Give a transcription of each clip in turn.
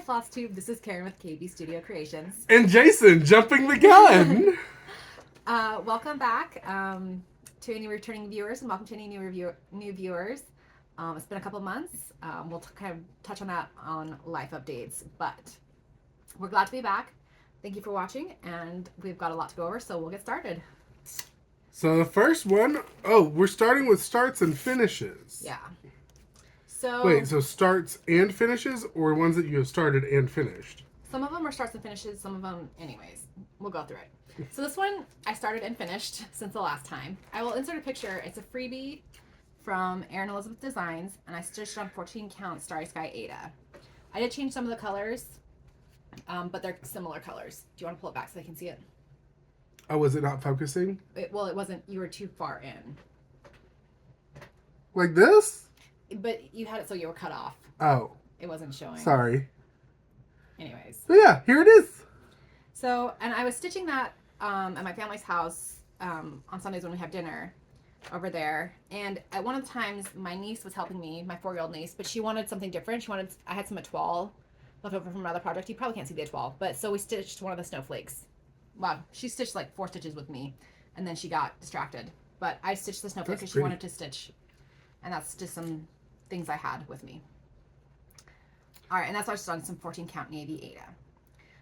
FlossTube. This is Karen with KB Studio Creations. And Jason, jumping the gun. Welcome back to any returning viewers, and welcome to any new viewers. It's been a couple months. We'll kind of touch on that on life updates, but we're glad to be back. Thank you for watching, and we've got a lot to go over, so we'll get started. So the first one, we're starting with starts and finishes. Yeah. So wait, so starts and finishes, or ones that you have started and finished? Some of them are starts and finishes, some of them, anyways. We'll go through it. So this one I started and finished since the last time. I will insert a picture. It's a freebie from Erin Elizabeth Designs, and I stitched on 14 count Starry Sky Ada. I did change some of the colors, but they're similar colors. Do you want to pull it back so they can see it? Oh, was it not focusing? It wasn't. You were too far in. Like this? But you had it so you were cut off. Oh. It wasn't showing. Sorry. Anyways. But yeah, here it is. So, and I was stitching that at my family's house on Sundays when we have dinner over there. And at one of the times, my niece was helping me, my 4-year-old niece, but she wanted something different. I had some etoile left over from another project. You probably can't see the etoile, but so we stitched one of the snowflakes. Wow, she stitched like 4 stitches with me, and then she got distracted. But I stitched the snowflake because she wanted to stitch, and that's just some things I had with me. All right, and that's why I just on some 14 count navy Ada.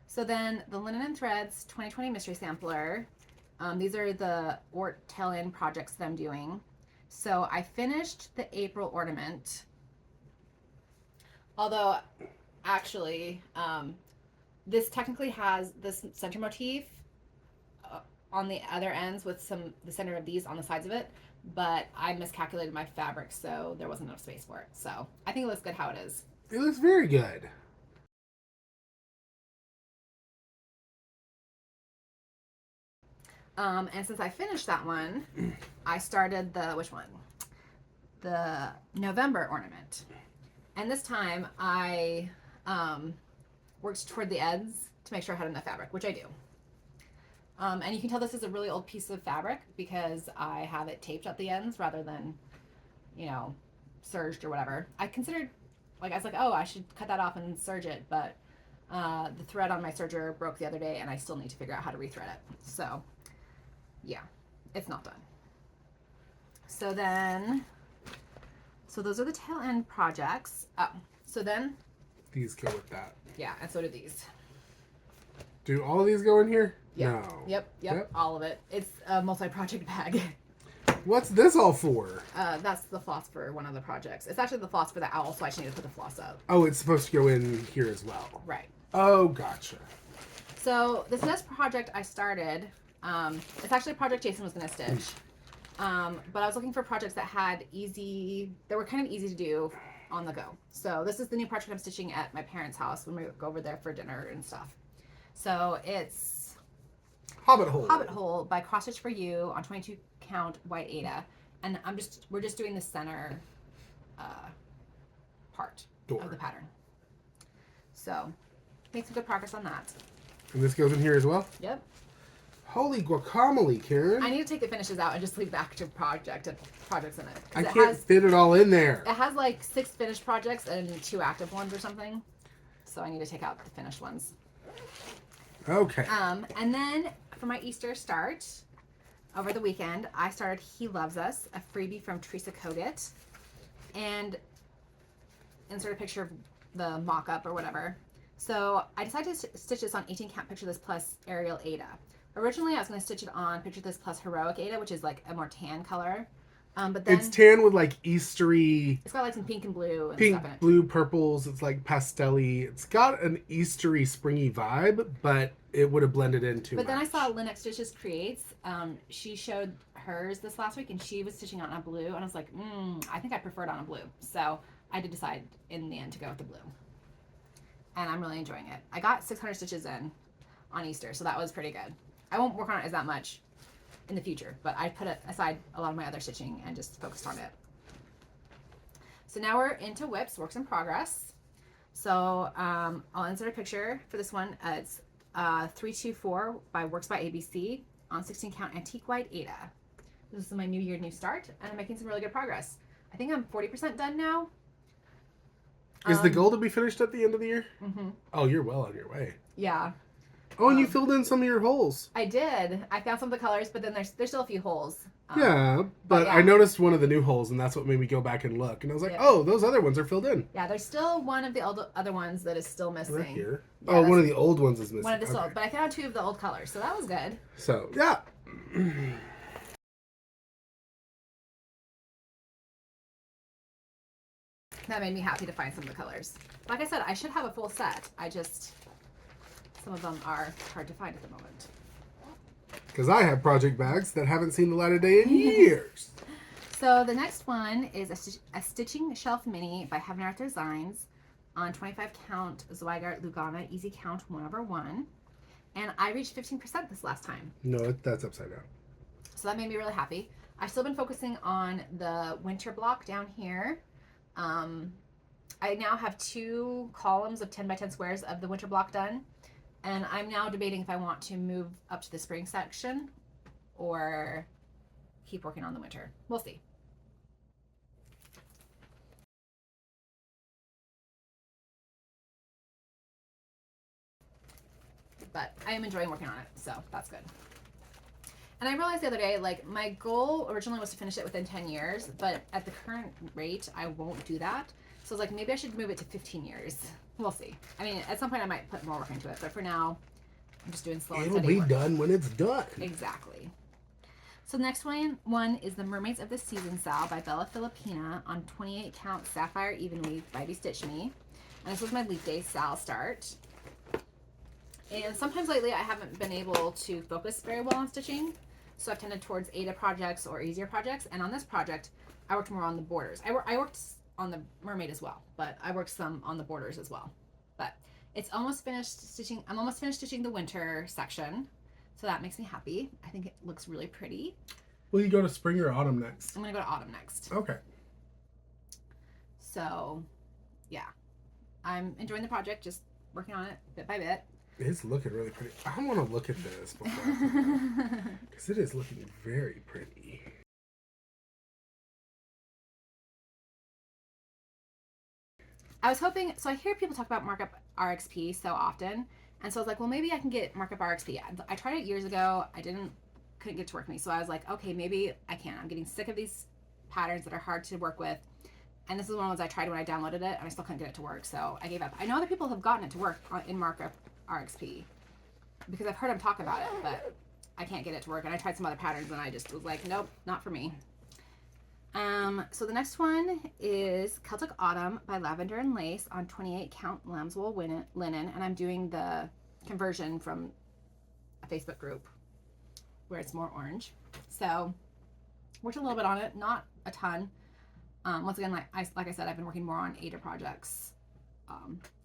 So then the Linen and Threads 2020 Mystery Sampler. These are the Ort tail-in projects that I'm doing. So I finished the April ornament. Although, actually, this technically has this center motif on the other ends with the center of these on the sides of it. But I miscalculated my fabric, so there wasn't enough space for it. So I think it looks good how it is. It looks very good. And since I finished that one, I started which one? The November ornament. And this time I worked toward the ends to make sure I had enough fabric, which I do. And you can tell this is a really old piece of fabric because I have it taped at the ends rather than, serged or whatever. I considered, I was like, oh, I should cut that off and serge it, but the thread on my serger broke the other day and I still need to figure out how to rethread it. So, yeah, it's not done. So those are the tail end projects. Oh, so then. These go with that. Yeah, and so do these. Do all of these go in here? Yep. No. Yep, all of it. It's a multi-project bag. What's this all for? That's the floss for one of the projects. It's actually the floss for the owl, so I just need to put the floss up. Oh, it's supposed to go in here as well. Right. Oh, gotcha. So this next project I started, it's actually a project Jason was going to stitch. But I was looking for projects that were kind of easy to do on the go. So this is the new project I'm stitching at my parents' house when we go over there for dinner and stuff. So it's Hobbit Hole by CrossStitch for You on 22 count white Ada, and we're just doing the center part of the pattern. So make some good progress on that. And this goes in here as well? Yep. Holy guacamole, Karen. I need to take the finishes out and just leave the active projects in it. I can't fit it all in there. It has like 6 finished projects and 2 active ones or something. So I need to take out the finished ones. Okay. And then for my Easter start, over the weekend, I started He Loves Us, a freebie from Teresa Kogut. And insert a picture of the mock-up or whatever. So I decided to stitch this on 18 count Picture This Plus Arial Ada. Originally, I was going to stitch it on Picture This Plus Heroic Ada, which is like a more tan color. But then it's tan with like Eastery. It's got like some pink and blue and pink, stuff in it. Blue, purples. It's like pastel-y. It's got an Eastery, springy vibe, but it would have blended in too much. But then I saw Lynn Stitches Creates. She showed hers this last week, and she was stitching on a blue, and I was like, I think I prefer it on a blue. So I did decide in the end to go with the blue. And I'm really enjoying it. I got 600 stitches in on Easter, so that was pretty good. I won't work on it as that much in the future, but I put aside a lot of my other stitching and just focused on it. So now we're into whips, works in progress. So I'll insert a picture for this one. It's 324 by Works by ABC on 16 count antique white Ada. This is my new year, new start, and I'm making some really good progress. I think I'm 40% done now. Is the goal to be finished at the end of the year? Mm-hmm. Oh, you're well on your way. Yeah. Oh, and you filled in some of your holes. I did. I found some of the colors, but then there's still a few holes. Yeah, but yeah. I noticed one of the new holes, and that's what made me go back and look. And I was like, oh, those other ones are filled in. Yeah, there's still one of the other ones that is still missing. Right here. Yeah, oh, one of the old ones is missing. One of the old, but I found two of the old colors, so that was good. So, yeah. That made me happy to find some of the colors. Like I said, I should have a full set. Some of them are hard to find at the moment. Because I have project bags that haven't seen the light of day in years. So the next one is a Stitching Shelf Mini by Heaven Earth Designs on 25 count Zweigart Lugana Easy Count 1/1. And I reached 15% this last time. No, that's upside down. So that made me really happy. I've still been focusing on the winter block down here. I now have 2 columns of 10 by 10 squares of the winter block done. And I'm now debating if I want to move up to the spring section or keep working on the winter. We'll see. But I am enjoying working on it, so that's good. And I realized the other day, like, my goal originally was to finish it within 10 years, but at the current rate, I won't do that. So I was like, maybe I should move it to 15 years. We'll see. I mean, at some point I might put more work into it, but for now, I'm just doing slow and steady work. It'll be done when it's done. Exactly. So the next one is the Mermaids of the Season Sal by Bella Filipina on 28 count Sapphire Even Weave by Stitch Me. And this was my Leap Day Sal start. And sometimes lately I haven't been able to focus very well on stitching. So I've tended towards Ada projects or easier projects. And on this project, I worked more on the borders. I worked on the mermaid as well, but I worked some on the borders as well. But it's almost finished stitching. I'm almost finished stitching the winter section. So that makes me happy. I think it looks really pretty. Will you go to spring or autumn next? I'm going to go to autumn next. Okay. So, yeah. I'm enjoying the project, just working on it bit by bit. It's looking really pretty. I want to look at this before because it is looking very pretty. I was hoping, so I hear people talk about Markup RXP so often, and so I was like, well, maybe I can get Markup RXP. I tried it years ago. I couldn't get it to work for me. So I was like, okay, maybe I can. I'm getting sick of these patterns that are hard to work with. And this is one of the ones I tried when I downloaded it, and I still couldn't get it to work. So I gave up. I know other people have gotten it to work in Markup RXP because I've heard them talk about it, but I can't get it to work. And I tried some other patterns, and I just was like, nope, not for me. So the next one is Celtic Autumn by Lavender and Lace on 28 count lambswool linen, and I'm doing the conversion from a Facebook group where it's more orange. So worked a little bit on it, not a ton. Once again, like I said, I've been working more on Ada projects.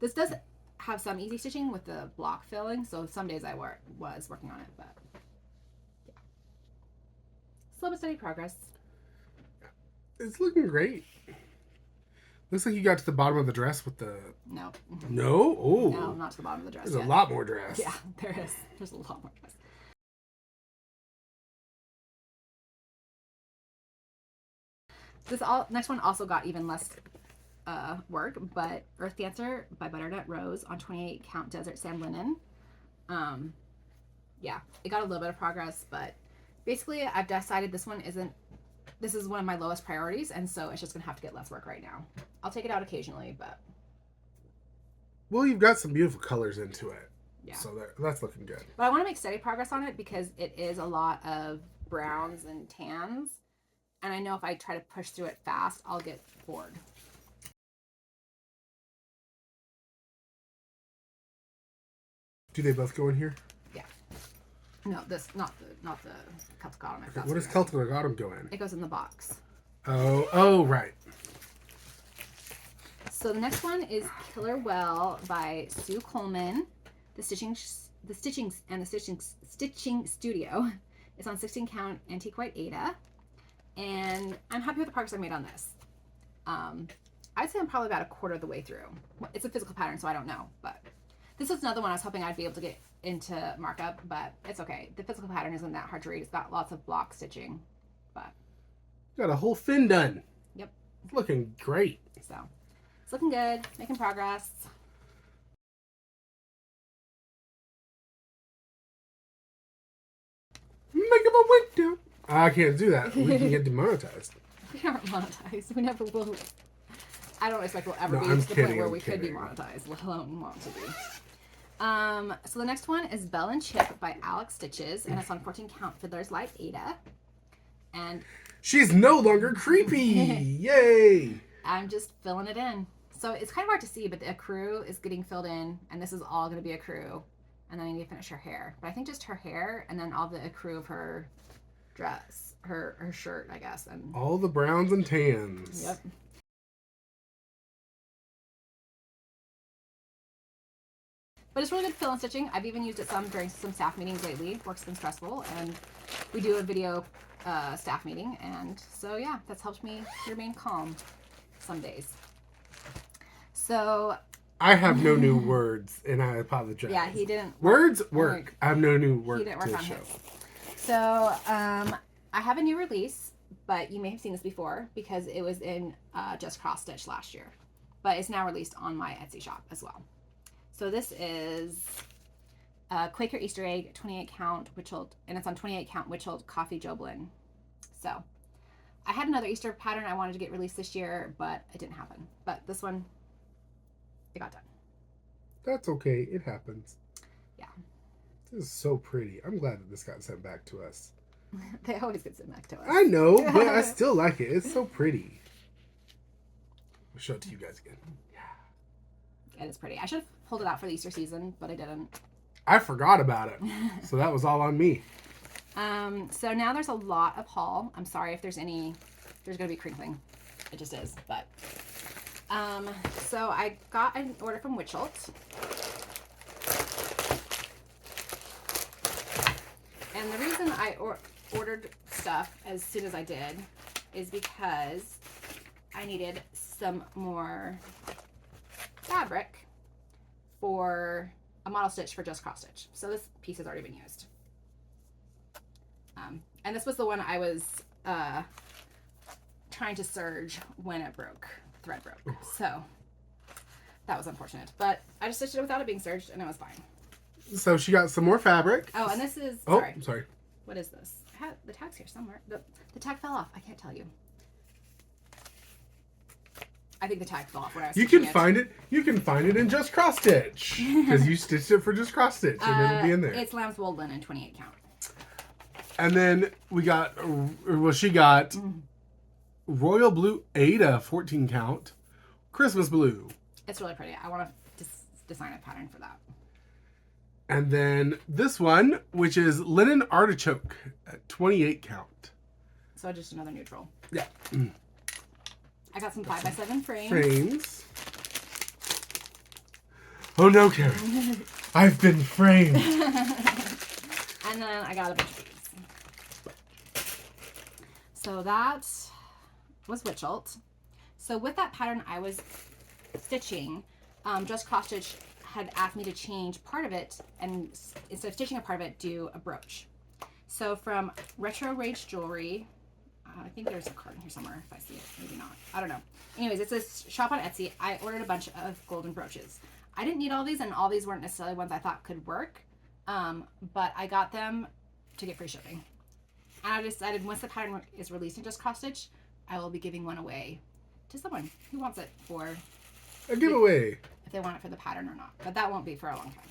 This does have some easy stitching with the block filling, so some days I was working on it, but yeah. Slow but steady progress. It's looking great. Looks like you got to the bottom of the dress with the... No. No? Oh. No, not to the bottom of the dress There's yet. a lot more dress. Yeah, there is. There's a lot more dress. Next one also got even less work, but Earth Dancer by Butternut Rose on 28 count Desert Sand Linen. Yeah, it got a little bit of progress, but basically I've decided this is one of my lowest priorities, and so it's just gonna have to get less work right now. I'll take it out occasionally, but well, you've got some beautiful colors into it. yeah. So that's looking good. But I want to make steady progress on it because it is a lot of browns and tans, and I know if I try to push through it fast, I'll get bored. Do they both go in here? Yeah. No, this not the Celtic Autumn. Okay, what does Celtic Autumn go in? It goes in the box. Oh, right. So the next one is Killer Well by Sue Coleman. The Stitching Studio. It's on 16 count Antique White Ada, and I'm happy with the progress I made on this. I'd say I'm probably about a quarter of the way through. It's a physical pattern, so I don't know, but this is another one I was hoping I'd be able to get into markup, but it's okay. The physical pattern isn't that hard to read. It's got lots of block stitching, but Got a whole fin done. yep. It's looking great. So It's looking good, making progress. Make up a window. I can't do that. We can get demonetized. We aren't monetized. We never will. I don't expect we'll ever No, be I'm to the kidding, point where I'm we could be kidding. monetized, let alone want to be. So the next one is Belle and Chip by Adelaide Stitches, and it's on 14 count Fiddler's Light Ada. And She's no longer creepy. Yay. I'm just filling it in. So it's kind of hard to see, but the accrue is getting filled in, and this is all going to be accrue. And then I need to finish her hair. But I think just her hair, and then all the accrue of her dress, her shirt, I guess. And All the browns and tans. yep. But it's really good fill and stitching. I've even used it some during some staff meetings lately. Work's been stressful, and we do a video staff meeting, and so yeah, that's helped me remain calm some days. So I have no new words, and I apologize. yeah, he didn't. Words work. I have no new work He didn't work to on show. his. So I have a new release, but you may have seen this before because it was in just CrossStitch last year, but it's now released on my Etsy shop as well. So this is Quaker Easter Egg 28 count witched, and it's on 28 count witched coffee Joblin. So I had another Easter pattern I wanted to get released this year, but it didn't happen. But this one, it got done. That's okay. It happens. Yeah. This is so pretty. I'm glad that this got sent back to us. They always get sent back to us. I know, but I still like it. It's so pretty. I'll show it to you guys again. It is pretty. I should have pulled it out for the Easter season, but I didn't. I forgot about it. So that was all on me. So now there's a lot of haul. I'm sorry if there's going to be crinkling. It just is, but. So I got an order from Witchelt. And the reason I ordered stuff as soon as I did is because I needed some more fabric for a model stitch for just CrossStitch. So this piece has already been used. And this was the one I was trying to serge when it broke. Thread broke. So that was unfortunate. But I just stitched it without it being serged and it was fine. So she got some more fabric. Oh, and this is... Oh, sorry. I'm sorry. What is this? The tag's here somewhere. The tag fell off. I can't tell you. I think the tag fell off when I was You can find it. You can find it in Just CrossStitch because you stitched it for Just CrossStitch, and it'll be in there. It's lamb's wool linen 28 count. And then we got, well, she got royal blue Ada 14 count, Christmas blue, It's really pretty. I want to design a pattern for that. and then this one, which is linen artichoke at 28 count. So just another neutral. Yeah. I got some 5x7 frames. Frames. Oh no, Karen. I've been framed. And then I got a bunch of these. So that was Witchelt. So with that pattern I was stitching, Just CrossStitch had asked me to change part of it and instead of stitching a part of it, do a brooch. So from Retro Rage Jewelry, I think there's a card in here somewhere if I see it, maybe not. I don't know. Anyways, it's a shop on Etsy. I ordered a bunch of golden brooches. I didn't need all these and all these weren't necessarily ones I thought could work, but I got them to get free shipping. And I decided once the pattern is released in Just CrossStitch, I will be giving one away to someone who wants it for A giveaway. if they want it for the pattern or not. But that won't be for a long time.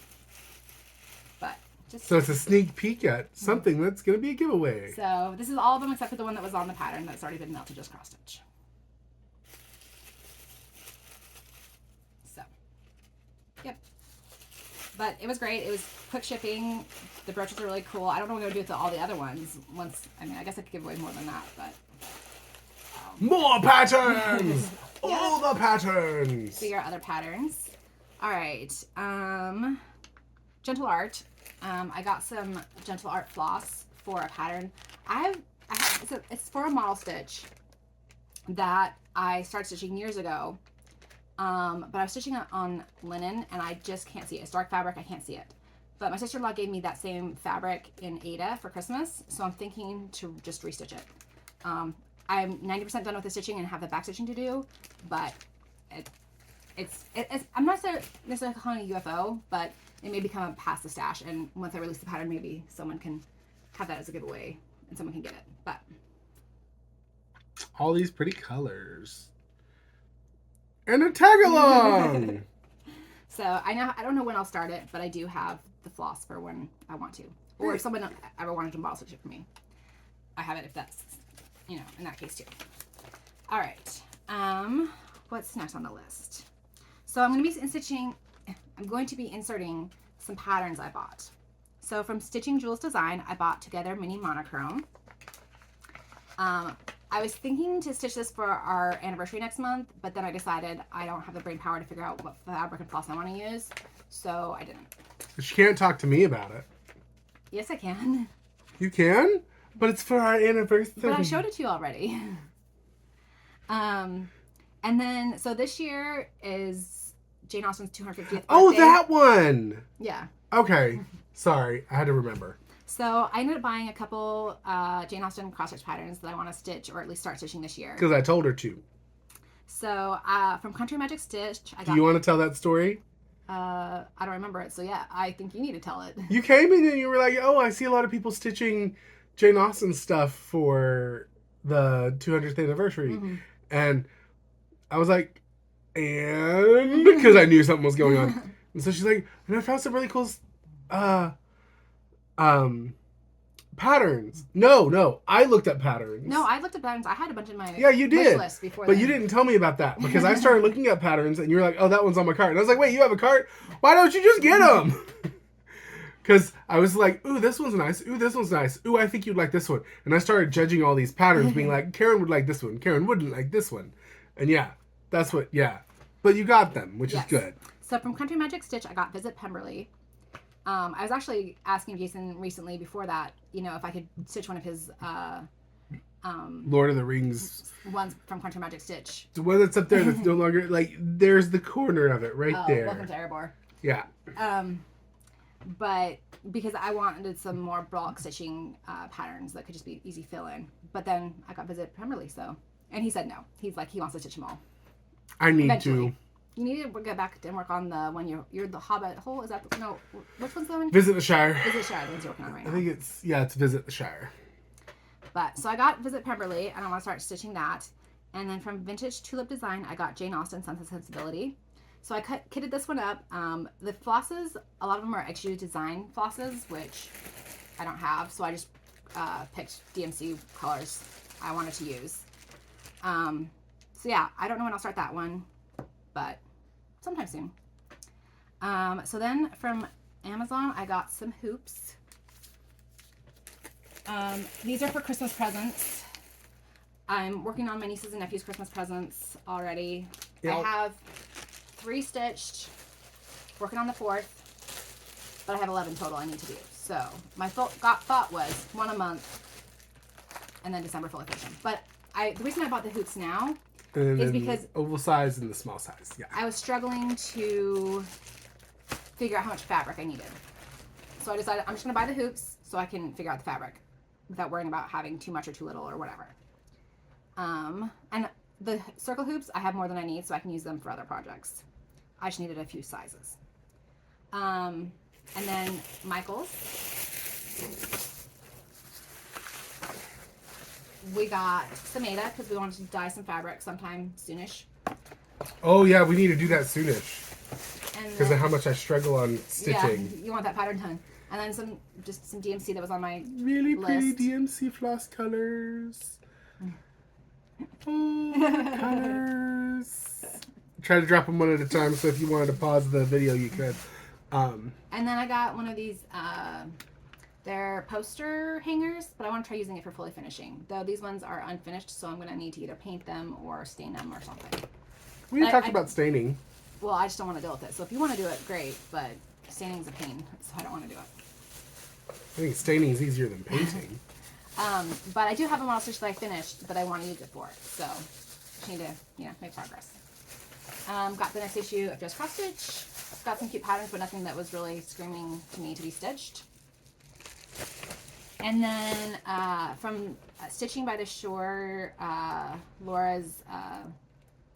But just So it's a sneak peek at something that's going to be a giveaway. so this is all of them except for the one that was on the pattern that's already been mailed to Just CrossStitch. So, yep. But it was great. It was quick shipping. The brooches are really cool. I don't know what I'm going to do with all the other ones. I guess I could give away more than that, but More patterns! All the patterns! figure out other patterns. All right. Gentle Art. I got some Gentle Art floss for a pattern. It's for a model stitch that I started stitching years ago. But I was stitching it on linen and I just can't see it. It's dark fabric, I can't see it. But my sister-in-law gave me that same fabric in Ada for Christmas, so I'm thinking to just restitch it. I'm 90% done with the stitching and have the back stitching to do, but I'm not necessarily calling it a UFO, but it may become a pasta stash. And once I release the pattern, maybe someone can have that as a giveaway and someone can get it. But all these pretty colors. And a tag along. So I don't know when I'll start it, but I do have the floss for when I want to. Or if someone ever wanted to bottle stitch it for me, I have it if that's, in that case too. All right. What's next on the list? So I'm going to be inserting some patterns I bought. So from Stitching Jules Design, I bought Together Mini Monochrome. I was thinking to stitch this for our anniversary next month, but then I decided I don't have the brain power to figure out what fabric and floss I want to use, so I didn't. She can't talk to me about it. Yes, I can. You can? But it's for our anniversary. But I showed it to you already. And then, so this year is Jane Austen's 250th birthday. Oh, that one! Yeah. Okay. Sorry, I had to remember. So I ended up buying a couple Jane Austen cross-stitch patterns that I want to stitch, or at least start stitching this year. Because I told her to. So from Country Magic Stitch, I got... Do you want to tell that story? I don't remember it, so yeah, I think you need to tell it. You came in and you were like, oh, I see a lot of people stitching Jane Austen stuff for the 200th anniversary. Mm-hmm. And I was like, and? Because I knew something was going on. And so she's like, and I found some really cool patterns. No, I looked at patterns. No, I looked at patterns. I had a bunch in my you did. wish list before. But you didn't tell me about that because I started looking at patterns and you were like, oh, that one's on my cart. And I was like, wait, you have a cart? Why don't you just get them? Because I was like, ooh, this one's nice. Ooh, this one's nice. Ooh, I think you'd like this one. And I started judging all these patterns, being like, Karen would like this one. Karen wouldn't like this one. And yeah, that's what, yeah. But you got them, which is good. So from Country Magic Stitch, I got Visit Pemberley. I was actually asking Jason recently before that, if I could stitch one of his Lord of the Rings ones from Country Magic Stitch. The one that's up there that's no longer, like, there's the corner of it right there. Welcome to Erebor. Yeah. But because I wanted some more block stitching patterns that could just be easy fill in. But then I got Visit Pemberley, and he said no. He's like, he wants to stitch them all. I need to. You need to get back and work on the one you're the Hobbit hole. Is that no? Which one's the one? Visit the Shire. Visit Shire. That's working on right now. I think it's Visit the Shire. But so I got Visit Pemberley, and I want to start stitching that. And then from Vintage Tulip Design, I got Jane Austen Sense and Sensibility. So I kitted this one up. The flosses, a lot of them are XU design flosses, which I don't have. So I just picked DMC colors I wanted to use. So yeah, I don't know when I'll start that one, but sometime soon. So then from Amazon, I got some hoops. These are for Christmas presents. I'm working on my nieces and nephews' Christmas presents already. Yep. I have 3 stitched, working on the 4th, but I have 11 total I need to do. So my thought was 1 a month, and then December fully finish them. But the reason I bought the hoops now is because oval size and the small size. Yeah. I was struggling to figure out how much fabric I needed. So I decided I'm just going to buy the hoops so I can figure out the fabric without worrying about having too much or too little or whatever. And the circle hoops, I have more than I need, so I can use them for other projects. I just needed a few sizes. And then Michael's. We got some Ada because we wanted to dye some fabric sometime soonish. Oh yeah, we need to do that soonish. Because of how much I struggle on stitching. Yeah, you want that pattern done. And then some DMC that was on my really list. Pretty DMC floss colors. Oh, colors. Try to drop them one at a time, so if you wanted to pause the video, you could. And then I got one of these, they're poster hangers, but I want to try using it for fully finishing. Though these ones are unfinished, so I'm going to need to either paint them or stain them or something. We talked about staining. Well, I just don't want to deal with it. So if you want to do it, great, but staining's a pain, so I don't want to do it. I think staining is easier than painting. But I do have a model stitch that I finished that I want to use it for, so just need to, make progress. Got the next issue of Just CrossStitch. Got some cute patterns, but nothing that was really screaming to me to be stitched. And then from Stitching by the Shore, Laura's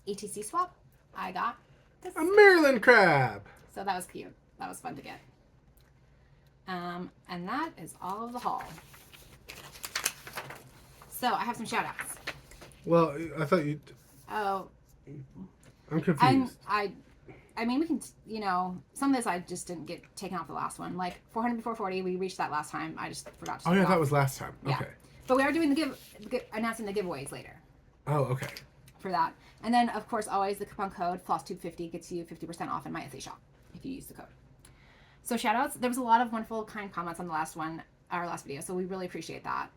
ETC swap, I got A Maryland crab. So that was cute. That was fun to get. And that is all of the haul. So I have some shout outs. Well, I thought you... Oh. I'm confused. I mean, we can, you know, some of this I just didn't get taken off the last one. Like 400 before 40, we reached that last time. I just forgot to Oh, yeah, that was last time. Yeah. Okay. But we are doing announcing the giveaways later. Oh, okay. For that. And then, of course, always the coupon code FlossTube50 gets you 50% off in my Etsy shop if you use the code. So shout outs. There was a lot of wonderful, kind comments on the last one, our last video. So we really appreciate that.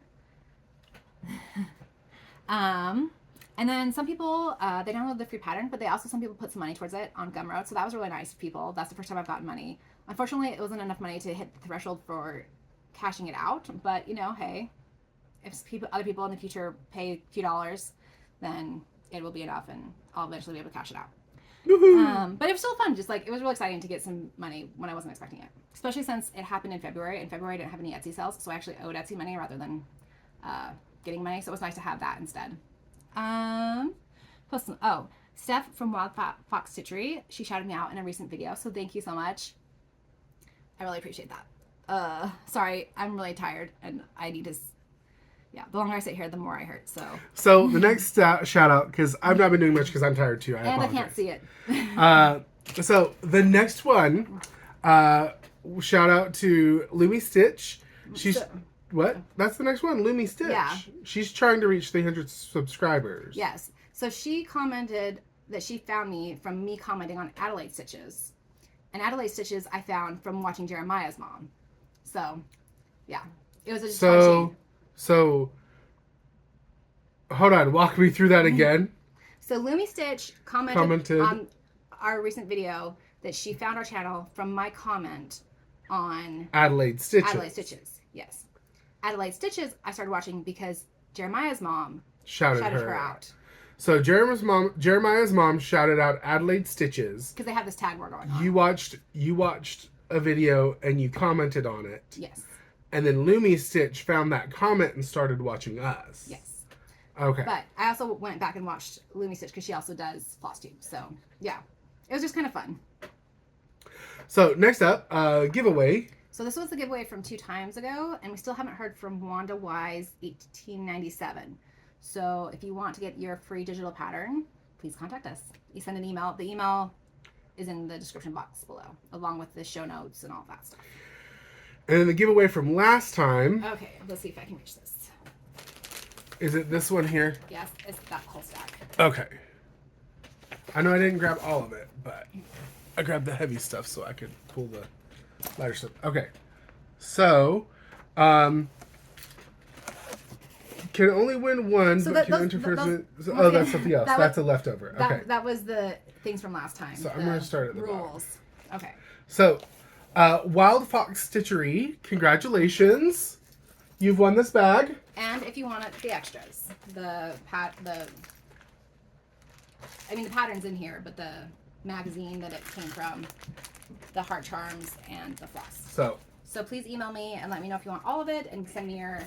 And then some people, they download the free pattern, but some people put some money towards it on Gumroad. So that was really nice of people. That's the first time I've gotten money. Unfortunately, it wasn't enough money to hit the threshold for cashing it out. But, you know, hey, if other people in the future pay a few dollars, then it will be enough and I'll eventually be able to cash it out. But it was still fun. Just like, it was really exciting to get some money when I wasn't expecting it. Especially since it happened in February. In February, I didn't have any Etsy sales. So I actually owed Etsy money rather than getting money. So it was nice to have that instead. Steph from Fox Stitchery, she shouted me out in a recent video, so thank you so much. I really appreciate that. Sorry, I'm really tired and I need to, the longer I sit here, the more I hurt, so the next shout out, because I've not been doing much because I'm tired too. I apologize. I can't see it. So the next one, shout out to Lumi Stitch. What? That's the next one, Lumi Stitch. Yeah. She's trying to reach 300 subscribers. Yes. So she commented that she found me from me commenting on Adelaide Stitches. And Adelaide Stitches I found from watching Jeremiah's mom. So, yeah. It was just So, hold on. Walk me through that again. So Lumi Stitch commented on our recent video that she found our channel from my comment on Adelaide Stitches. Adelaide Stitches, yes. Adelaide Stitches I started watching because Jeremiah's mom shouted her out. So Jeremiah's mom shouted out Adelaide Stitches because they have this tag war going on. You watched a video and you commented on it. Yes. And then Lumi Stitch found that comment and started watching us. Yes. Okay. But I also went back and watched Lumi Stitch because she also does FlossTube. So yeah, it was just kind of fun. So next up, giveaway. So this was the giveaway from 2 times ago, and we still haven't heard from Wanda Wise 1897. So if you want to get your free digital pattern, please contact us. You send an email. The email is in the description box below, along with the show notes and all that stuff. And then the giveaway from last time. Okay, let's see if I can reach this. Is it this one here? Yes, it's that whole stack. Okay. I know I didn't grab all of it, but I grabbed the heavy stuff so I could pull the lighter stuff. Okay. So, can only win one, so but that, can enter first. okay. That's something else. That's a leftover. Okay. That was the things from last time. So I'm going to start at the rules. bottom. Okay. So, Wild Fox Stitchery, congratulations. You've won this bag. And if you want the extras, the pattern's in here, but the magazine that it came from, the heart charms, and the floss. So please email me and let me know if you want all of it, and send me your,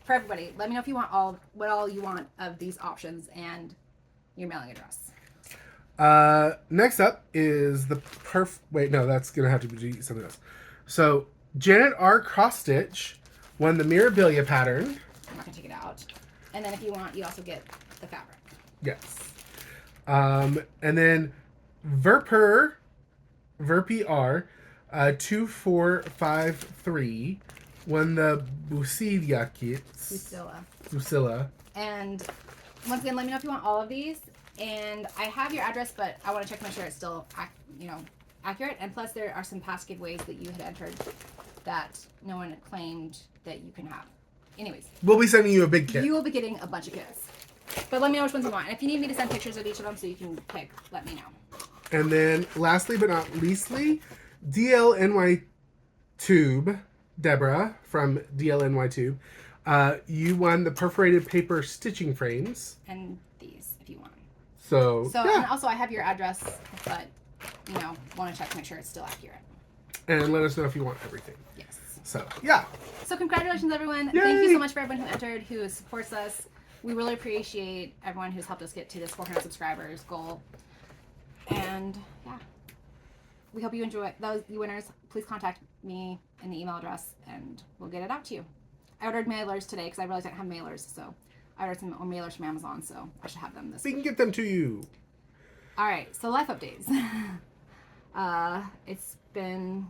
for everybody, let me know if you want what all you want of these options and your mailing address. Next up is the wait, no, that's going to have to be something else. So, Janet R. CrossStitch won the Mirabilia pattern. I'm not going to take it out. And then if you want, you also get the fabric. Yes. And then Verpr 2453 won the Busilia kits. Busilla. And once again, let me know if you want all of these. And I have your address, but I want to check to make sure it's still, accurate. And plus, there are some past giveaways that you had entered that no one claimed that you can have. Anyways, we'll be sending you a big kit. You will be getting a bunch of kits. But let me know which ones you want. And if you need me to send pictures of each of them so you can pick, let me know. And then, lastly but not leastly, DLNY Tube, Deborah from DLNY Tube, you won the perforated paper stitching frames. And these, if you want. So yeah. And also I have your address, but, want to check to make sure it's still accurate. And let us know if you want everything. Yes. So, yeah. So congratulations, everyone. Yay! Thank you so much for everyone who entered, who supports us. We really appreciate everyone who's helped us get to this 400 subscribers goal. And yeah, we hope you enjoy those. You winners, please contact me in the email address, and we'll get it out to you. I ordered mailers today because I realized I didn't have mailers, so I ordered some mailers from Amazon, so I should have them this We week. can get them to you. All right, so life updates. It's been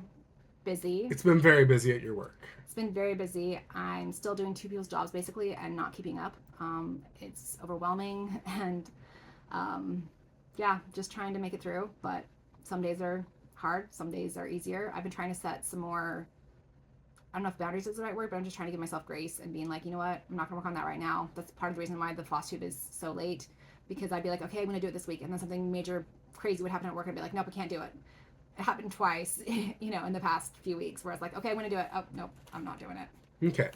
busy. It's been very busy at your work. It's been very busy. I'm still doing two people's jobs basically and not keeping up. It's overwhelming and yeah, just trying to make it through. But some days are hard, some days are easier. I've been trying to set some more, I don't know if boundaries is the right word, but I'm just trying to give myself grace and being like, you know what, I'm not gonna work on that right now. That's part of the reason why the FlossTube is so late, because I'd be like, okay, I'm gonna do it this week, and then something major crazy would happen at work, and I'd be like, nope, I can't do it. It happened twice, you know, in the past few weeks, where it's like, okay, I'm gonna do it. Oh, nope, I'm not doing it. Okay.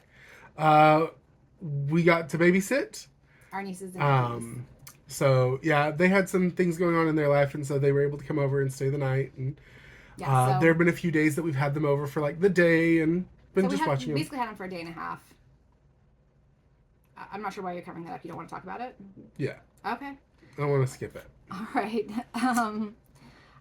We got to babysit. Our nieces and nephews. So yeah, they had some things going on in their life, and so they were able to come over and stay the night. And Yeah, so there have been a few days that we've had them over for like the day and been just watching them. Basically had them for a day and a half. I'm not sure why you're covering that up. You don't want to talk about it? Yeah. Okay. I want to skip it. All right.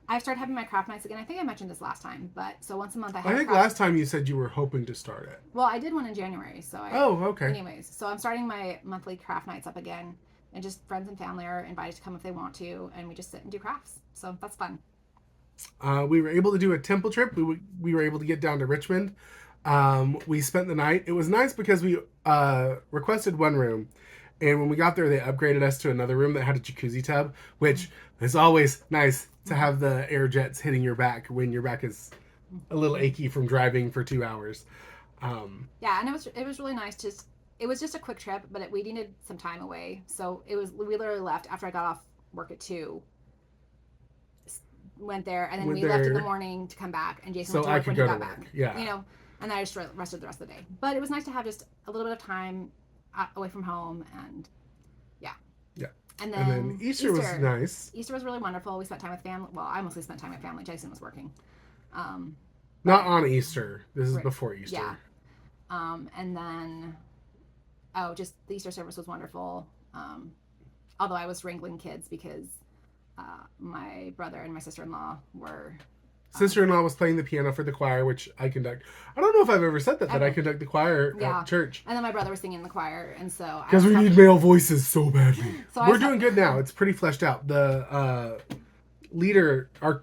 I've started having my craft nights again. I think I mentioned this last time, but so once a month I have. I think last time you said you were hoping to start it. Well, I did one in January, so I. Oh, okay. Anyways, so I'm starting my monthly craft nights up again, and just friends and family are invited to come if they want to, and we just sit and do crafts. So that's fun. We were able to do a temple trip. We were able to get down to Richmond. We spent the night. It was nice because we requested one room, and when we got there, they upgraded us to another room that had a jacuzzi tub, which is always nice to have the air jets hitting your back when your back is a little achy from driving for 2 hours. Yeah, and it was really nice. It was just a quick trip, but we needed some time away. So we literally left after I got off work at 2. Went there, and then we left in the morning to come back, and Jason went to work when he got back. Yeah. You know, and then I just rested the rest of the day. But it was nice to have just a little bit of time away from home, and yeah. Yeah. And then Easter was nice. Easter was really wonderful. We spent time with family. Well, I mostly spent time with family. Jason was working. Not on Easter. This is before Easter. Yeah. And then, just the Easter service was wonderful. Although I was wrangling kids because my brother and my sister-in-law were... Sister-in-law was playing the piano for the choir, which I conduct. I don't know if I've ever said that I conduct the choir at church. And then my brother was singing in the choir, and so... Because we need male voices so badly. So we're doing good now. It's pretty fleshed out. The leader of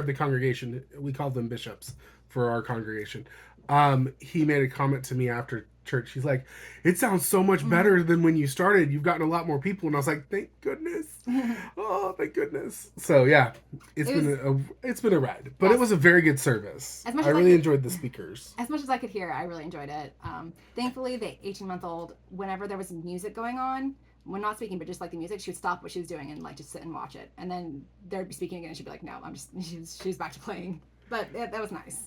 the congregation, we call them bishops for our congregation. He made a comment to me after church. He's like, it sounds so much better than when you started. You've gotten a lot more people. And I was like, thank goodness. Oh, thank goodness. So yeah, it's been a ride, but it was a very good service. I really enjoyed the speakers. As much as I could hear, I really enjoyed it. Thankfully, the 18-month-old, whenever there was music going on, when not speaking, but just like the music, she would stop what she was doing and like just sit and watch it. And then there'd be speaking again, and she'd be like, no, she's back to playing. But that was nice.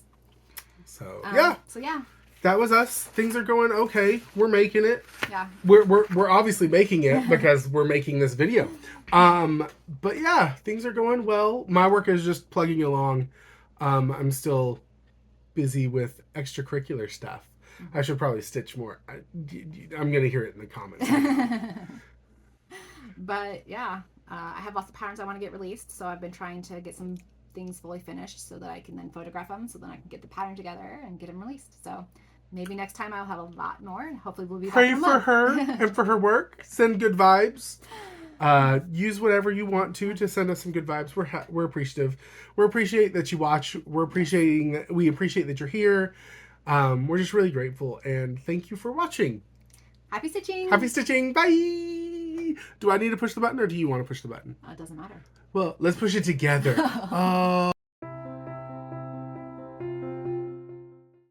So So yeah. That was us. Things are going okay. We're making it. Yeah. We're obviously making it because we're making this video. But yeah, things are going well. My work is just plugging along. I'm still busy with extracurricular stuff. I should probably stitch more. I'm gonna hear it in the comments. But yeah, I have lots of patterns I want to get released, so I've been trying to get some things fully finished so that I can then photograph them, so then I can get the pattern together and get them released. So maybe next time I'll have a lot more, and hopefully we'll be pray for her and for her work. Send good vibes. Use whatever you want to send us some good vibes. We're appreciative. We appreciate that you watch. We appreciate that you're here. We're just really grateful, and thank you for watching. Happy stitching. Happy stitching. Bye. Do I need to push the button, or do you want to push the button? It doesn't matter. Well, let's push it together.